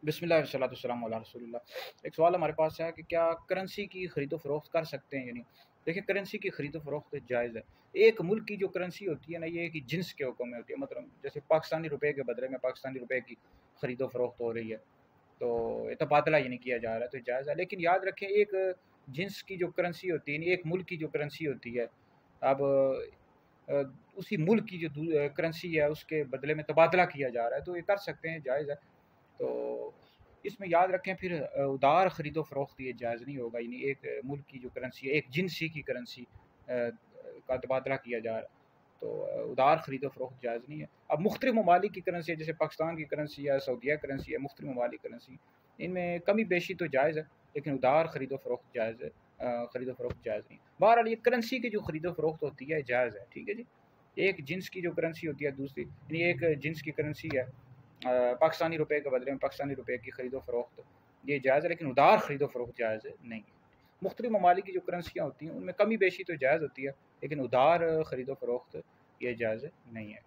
बिस्मिल्लाह वस्सलातु वस्सलामु अला रसूलिल्लाह। एक सवाल हमारे पास है कि क्या करेंसी की ख़रीदो फ़रोख्त कर सकते हैं या नहीं? देखिए, करेंसी की ख़रीदो फ़रोख्त जायज़ है। एक मुल्क की जो करेंसी होती है ना, ये एक ही जिन्स के हुक्म में होती है। मतलब जैसे पाकिस्तानी रुपए के बदले में पाकिस्तानी रुपए की ख़रीदो फ़रोख्त हो रही है, तो ये तबादला ही नहीं किया जा रहा है, तो जायज़ है। लेकिन याद रखें, एक जिन्स की जो करेंसी होती है, एक मुल्क की जो करेंसी होती है, अब अ, उसी मुल्क की जो करेंसी है, उसके बदले में तबादला किया जा रहा है, तो ये कर सकते हैं, जायज़ है। तो इसमें याद रखें, फिर उधार ख़रीदो फ़रोख्त ये जायज़ नहीं होगा। यानी एक मुल्क की जो करेंसी है, एक जिन्सी की करेंसी का तबादला किया जा रहा है, तो उधार ख़रीदो फ़रोख्त जायज़ नहीं है। अब मुख्तलिफ़ ममालिक की करेंसी है, जैसे पाकिस्तान की करेंसी है, सऊदीया करेंसी है, मुख्तलिफ़ ममालिक करेंसी, इनमें कमी बेशी तो जायज़ है, लेकिन उधार ख़रीदो फ़रोख्त जायज़ है, ख़रीदो फ़रोख्त जायज़ नहीं। बहरहाल ये करेंसी की जो ख़रीदो फ़रोख्त होती है जायज़ है, ठीक है जी। एक जिन्स की जो करेंसी होती है, दूसरी यानी एक जिन्स की करेंसी है, पाकिस्तानी रुपए के बदले में पाकिस्तानी रुपए की ख़रीदो फ़रोख्त ये जायज़ है, लेकिन उधार ख़रीदो फ़रोख्त जायज़ नहीं है। मुख्तलिफ़ ममालिक की जो करेंसियाँ होती हैं, उनमें कमी बेशी तो जायज़ होती है, लेकिन उधार ख़रीदो फ़रोख्त ये जायज़ नहीं है।